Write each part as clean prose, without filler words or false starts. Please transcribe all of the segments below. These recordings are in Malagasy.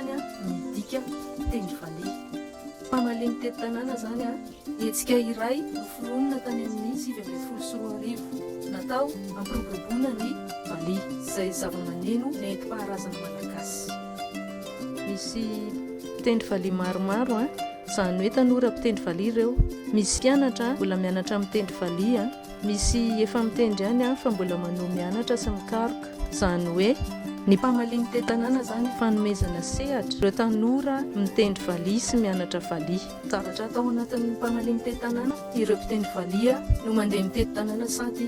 zany a midika tendry valihy. Mpamalen'ny tety tanàna zany a hetsika iray noforonina tany amin'ny 7 natao ampiroboroboana ny valihy izay zava-maneno nentim-paharazana malagasy. Misy mpitendry valihy maromaro a, izany hoe tanora mpitendry valihy ireo. Misy mpianatra mbola mianatra mitendry valihy a, misy efa mitendry ihany a fa mbola manao mianatra sy mikaroka. Izany hoe ny mpamalen'ny tety tanàna zany fanomezana sehatra ireo tanora mitendry valihy sy mianatra valihy. Zavatra atao anatin'ny mpamalen'ny tety tanàna, ireo mpitendry valihy no mandeha mitety tanàna sady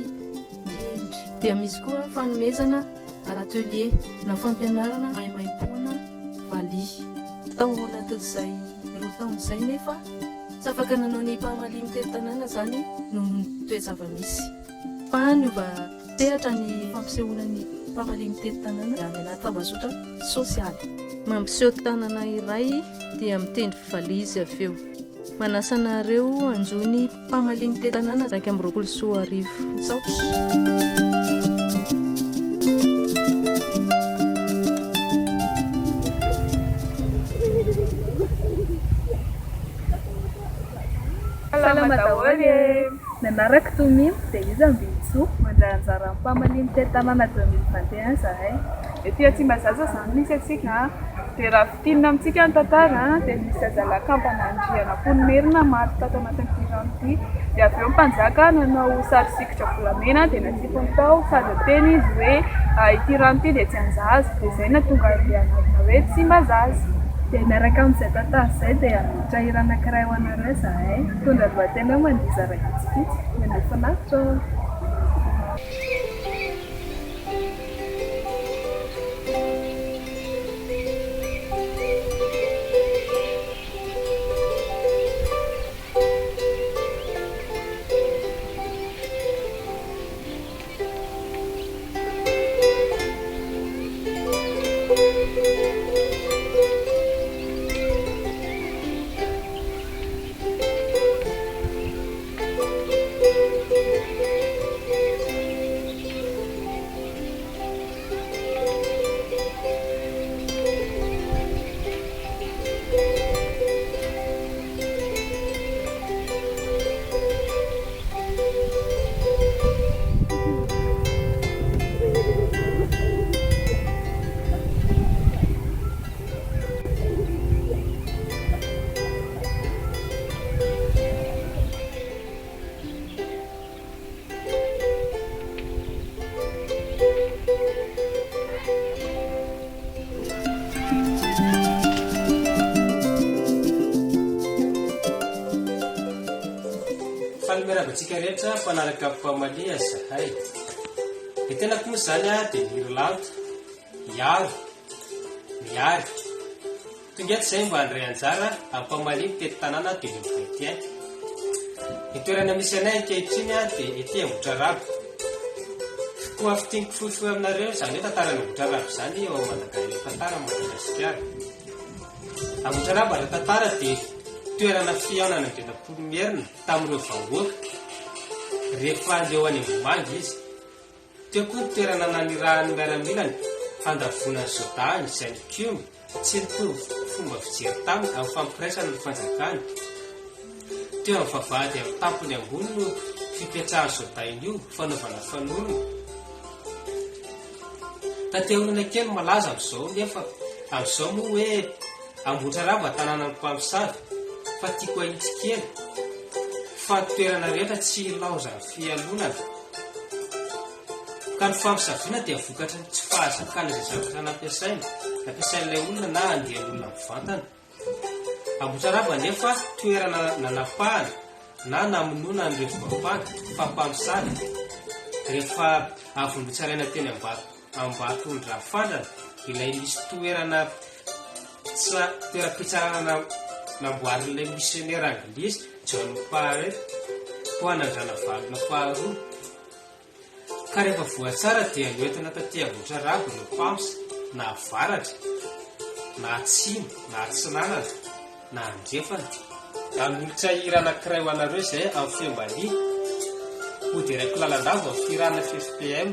miendry. Dia misy koa fanomezana atelier na fampianarana maimaim-poana valihy. Tao anatin'izay taon'izay nefa tsy afaka nanao ny mpamalen'ny tety tanàna zany no toe-java-misy. Fa ny mba sehatra ny fampisehoana ny mpamalen'ny tety tanàna amin'ny anaty tambazotra sosialy. Mampiseho tanàna iray dia mitendry valihy izy avy eo. Manasanareo anjony mpamalen'ny tety tanàna 20 saotra. Salama daholo nanaraka Tominy dia izy Mbitso mandray anjara amin'ny mpamalen'ny tety tanàna 2021 zahay. Eto Tsimbazaza izany misy antsika dia raha fitinina amintsika ny tantara dia misy zazalakampana Andriana Mponomerina maty tato anatin'ity rano ity. Dia avy eo mpanjaka nanao sary sikotra volamena dia nasipony tao sazy teny izy hoe ity rano ity dia tsy anjaza. Dia izay nahatonga andianana hoe Tsimbazaza. Dia niaraka amin'izay tantara izay dia hanitra hira anankiray ho anareo zahay. Tondra lohateny hoe mandiza ragitsipitsy mandefa lavitra. Miarabantsika rehetra mpanaraka mpamalia zahay. Dia tena koa izany dia mirolanta, miary. Tonga eto izay mba handray anjara ampamalia mitety tanàna 2021. Ny toerana misy anay ankehitriny dia ety Ambohidrarabo. Koa fitiniko fohifohy aminareo izany hoe tantaran'ny Ambohidrarabo izany eo Madagasikara tantara Madagasikara. Ambohidrarabo ara tantara dia toerana fihaonana Andriana Mponomerina tamin'ireo vahoaka rehefa andeha any Ambohimangy izy. Teo koa ny toerana nanirahany miaramilany fandavonany Jordany izay legioma tsy nitovy fomba fijery taminy amin'ny fampiraisana ny fanjakany. Teo amin'ny vavahady amin'ny tampony ambony no fipetrahan'ny Jordany io fanaovana fanolona. Tateolana kely malaza amin'izao nefa amin'izao moa hoe Ambohidrarabo tanàna ny mpamosavy fa tiako ahitsy kely fa toerana rehetra tsy laoza ny fialonana. Ka ny fampisaviana dia vokatra ny tsy fahazakana izay zavatra nampiasain'ilay olona na andian'olona mivantana. Ambohidrarabo anefa toerana nanapahana na namonoana an'ireo vampaka fa mpamosavy rehefa avy-notsaraina teny Ambatondrandrafandrana ilay misy toerana toeram-pitsarana namboarin'ilay missionnaire anglisy John Parret ho anandrana valona faharoa. Ka rehefa voatsara dia noentina taty Ambohidrarabo no mpamsa na avaratra na atsimo na atsinanana na andrefana. Hanolotra hira anankiray ho anareo izay amin'ny fiambalia ho direko lalandavo amin'ny firana FFPM.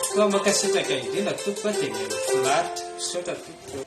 Koa makasitraka indrindra tokoa dia mihaino filaritra sotra tokoa.